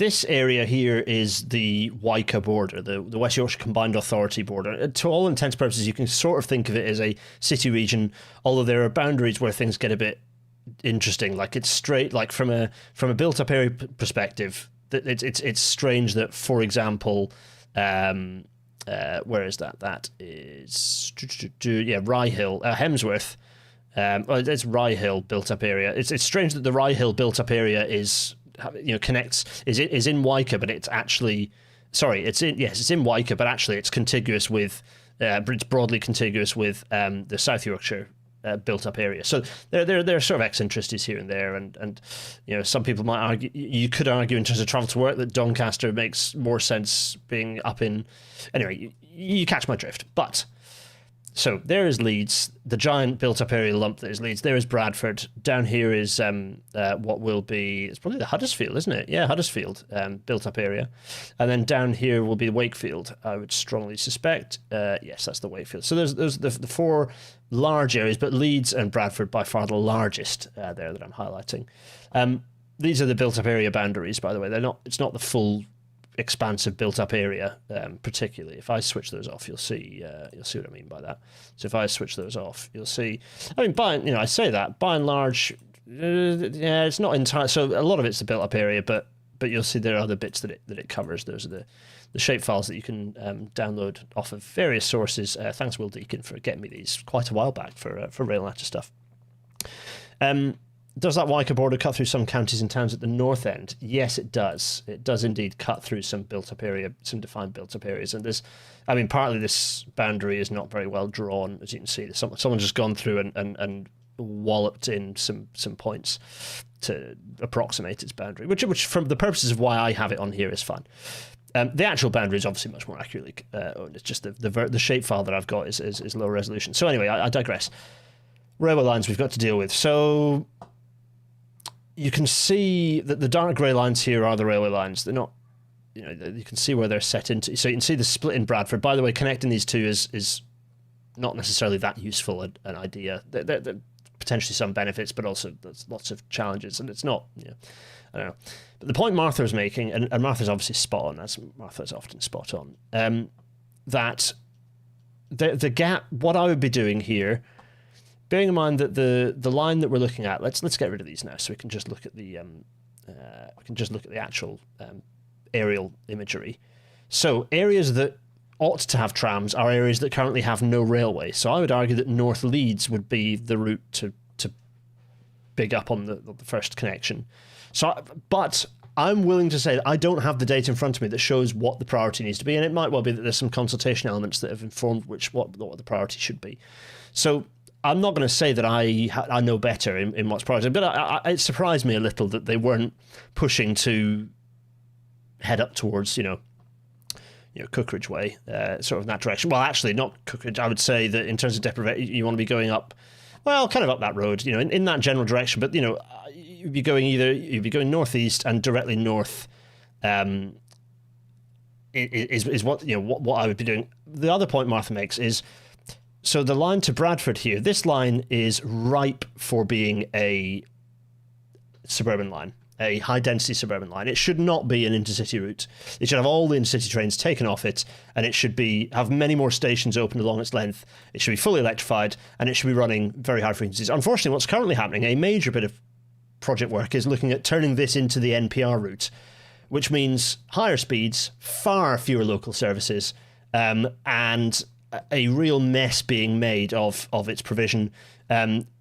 This area here is the WYCA border, the West Yorkshire Combined Authority border. To all intents and purposes, you can sort of think of it as a city region, although there are boundaries where things get a bit interesting. Like it's straight, like from a built-up area perspective, it's strange that, for example, where is that? That is Rye Hill, Hemsworth. It's Rye Hill built-up area. It's strange that the Rye Hill built-up area is connects is in WYCA, but it's actually it's in WYCA, but actually it's contiguous with it's broadly contiguous with the South Yorkshire built-up area. So there are sort of eccentricities here and there, and some people might argue, you could argue in terms of travel to work, that Doncaster makes more sense being up in. Anyway, you catch my drift. But so there is Leeds, the giant built-up area lump that is Leeds. There is Bradford. Down here is what will be, it's probably the Huddersfield, isn't it? Yeah, Huddersfield built-up area. And then down here will be Wakefield, I would strongly suspect. Yes, that's the Wakefield. So there's the four large areas, but Leeds and Bradford by far the largest there that I'm highlighting. These are the built-up area boundaries, by the way. It's not the full expansive built-up area, particularly. If I switch those off, you'll see what I mean by that. So if I switch those off, you'll see. I mean, I say that by and large, it's not entirely. So a lot of it's the built-up area, but you'll see there are other bits that it covers. Those are the shape files that you can download off of various sources. Thanks, Will Deacon, for getting me these quite a while back for Railnatter stuff. Does that WYCA border cut through some counties and towns at the north end? Yes, it does. It does indeed cut through some built-up area, some defined built-up areas. And partly this boundary is not very well drawn, as you can see. Someone's just gone through and walloped in some points to approximate its boundary, which from the purposes of why I have it on here is fine. The actual boundary is obviously much more accurately owned. It's just the shapefile that I've got is low resolution. So anyway, I digress. Railway lines we've got to deal with. So you can see that the dark grey lines here are the railway lines. They're not, you can see where they're set into. So you can see the split in Bradford. By the way, connecting these two is not necessarily that useful an idea. There potentially some benefits, but also there's lots of challenges, and it's not, I don't know. But the point Martha is making, and Martha's obviously spot on, as Martha's often spot on, that the gap, what I would be doing here, bearing in mind that the line that we're looking at, let's get rid of these now, so we can just look at the actual aerial imagery. So areas that ought to have trams are areas that currently have no railway. So I would argue that North Leeds would be the route to big up on the first connection. But I'm willing to say that I don't have the data in front of me that shows what the priority needs to be, and it might well be that there's some consultation elements that have informed what the priority should be. So I'm not going to say that I know better in what's priority, but it surprised me a little that they weren't pushing to head up towards, Cookridge Way, sort of in that direction. Well, actually, not Cookridge. I would say that in terms of deprivation, you want to be going up, well, kind of up that road, in that general direction. But you'd be going northeast and directly north. Is what what I would be doing. The other point Martha makes is, so the line to Bradford here, this line is ripe for being a suburban line, a high-density suburban line. It should not be an intercity route. It should have all the intercity trains taken off it, and it should have many more stations open along its length. It should be fully electrified, and it should be running very high frequencies. Unfortunately, what's currently happening, a major bit of project work, is looking at turning this into the NPR route, which means higher speeds, far fewer local services, and a real mess being made of its provision.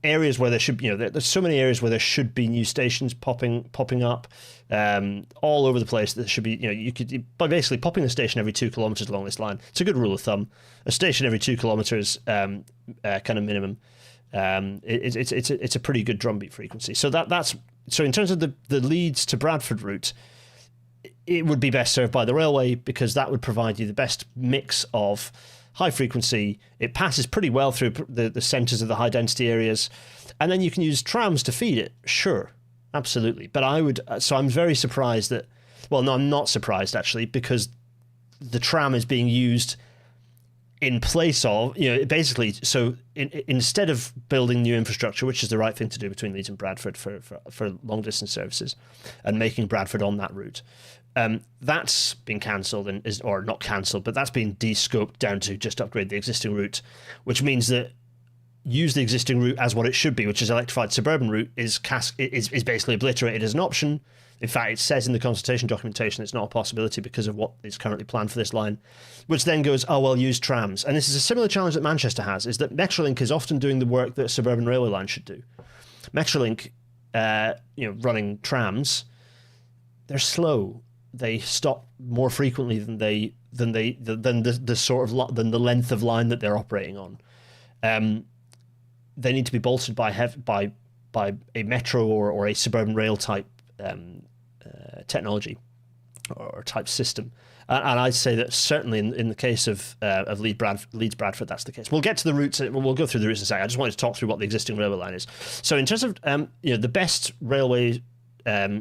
Areas where there should, there's so many areas where there should be new stations popping up all over the place. That should be, you could, by basically popping a station every 2 kilometers along this line. It's a good rule of thumb. A station every 2 kilometers, kind of minimum. It's a pretty good drumbeat frequency. So that's in terms of the Leeds to Bradford route, it would be best served by the railway, because that would provide you the best mix of high frequency. It passes pretty well through the centres of the high density areas, and then you can use trams to feed it. Sure, absolutely. But I'm very surprised that, well, no, I'm not surprised actually, because the tram is being used in place of, basically, so instead of building new infrastructure, which is the right thing to do between Leeds and Bradford for long distance services, and making Bradford on that route, That's been cancelled or not cancelled, but that's been de-scoped down to just upgrade the existing route, which means that use the existing route as what it should be, which is electrified suburban route, is basically obliterated as an option. In fact, it says in the consultation documentation it's not a possibility because of what is currently planned for this line, which then goes, oh, well, use trams. And this is a similar challenge that Manchester has, is that Metrolink is often doing the work that a suburban railway line should do. Metrolink, running trams, they're slow. They stop more frequently than the length of line that they're operating on. They need to be bolstered by a metro or a suburban rail type technology or type system, and I'd say that certainly in the case of Leeds Bradford, that's the case. We'll get to the routes. We'll go through the routes in a second. I just wanted to talk through what the existing railway line is. So in terms of the best railway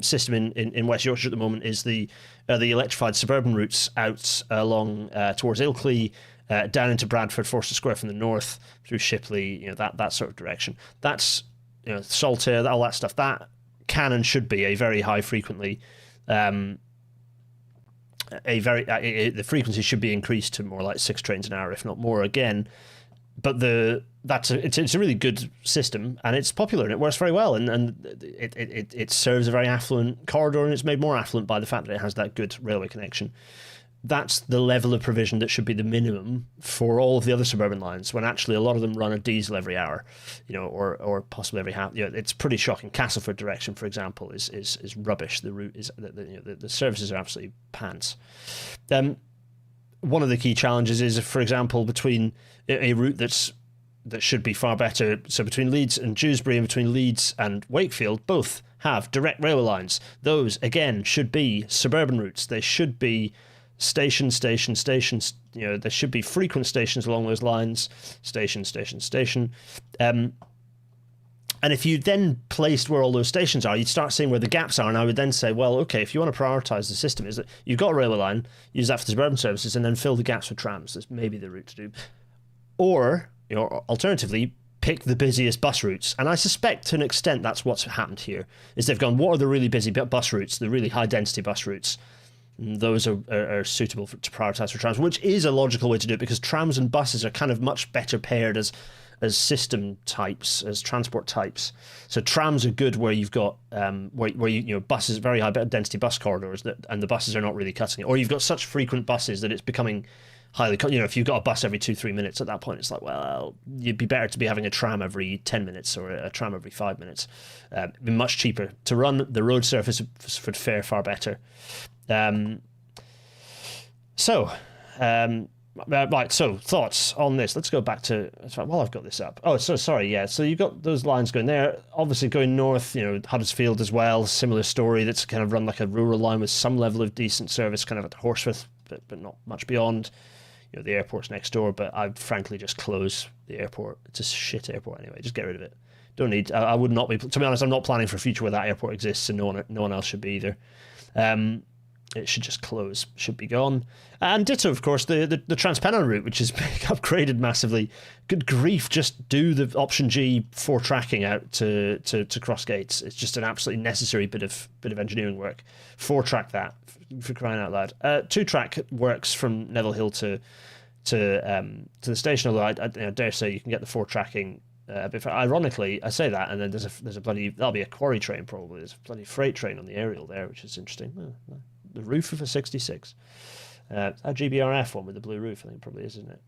system in West Yorkshire at the moment is the electrified suburban routes out along towards Ilkley, down into Bradford, Forster Square from the north, through Shipley, that sort of direction. That's Saltaire, all that stuff. That can and should be a very high frequently. The frequency should be increased to more like 6 trains an hour, if not more. Again, but it's a really good system, and it's popular and it works very well, and it serves a very affluent corridor, and it's made more affluent by the fact that it has that good railway connection. That's the level of provision that should be the minimum for all of the other suburban lines, when actually a lot of them run a diesel every hour, or possibly every half. It's pretty shocking. Castleford direction, for example, is rubbish. The route is the services are absolutely pants. One of the key challenges is, for example, between a route that should be far better. So between Leeds and Dewsbury and between Leeds and Wakefield, both have direct railway lines. Those again should be suburban routes. They should be stations. There should be frequent stations along those lines. Station. And if you then placed where all those stations are, you'd start seeing where the gaps are. And I would then say, well, okay, if you want to prioritise the system, is that you've got a railway line, use that for the suburban services, and then fill the gaps with trams. That's maybe the route to do. Or, alternatively, pick the busiest bus routes. And I suspect to an extent that's what's happened here, is they've gone, what are the really busy bus routes, the really high-density bus routes? And those are suitable to prioritise for trams, which is a logical way to do it, because trams and buses are kind of much better paired as system types, as transport types. So trams are good where you've got where buses, very high density bus corridors, and the buses are not really cutting it, or you've got such frequent buses that it's becoming highly, if you've got a bus every 2-3 minutes, at that point it's like, well, you'd be better to be having a tram every 10 minutes or a tram every 5 minutes. It'd be much cheaper to run. The road surface would fare far better. Right, so thoughts on this. Let's go back to, while I've got this up. Oh, so sorry, yeah. So you've got those lines going there. Obviously going north, Huddersfield as well, similar story. That's kind of run like a rural line with some level of decent service, kind of at Horsforth, but not much beyond. The airport's next door, but I'd frankly just close the airport. It's a shit airport anyway. Just get rid of it. Don't need. I would not be. To be honest, I'm not planning for a future where that airport exists, and no one else should be either. It should just close, should be gone. And ditto, of course, the Transpennine route, which is upgraded massively. Good grief, just do the option G 4-tracking out to Cross Gates. It's just an absolutely necessary bit of engineering work. 4-track that, for crying out loud. 2-track works from Neville Hill to the station, although I dare say you can get the 4-tracking a bit. Ironically, I say that, and then there's a bloody, that'll be a quarry train probably. There's a bloody freight train on the aerial there, which is interesting. The roof of a 66. A GBRF one with the blue roof, I think it probably is, isn't it?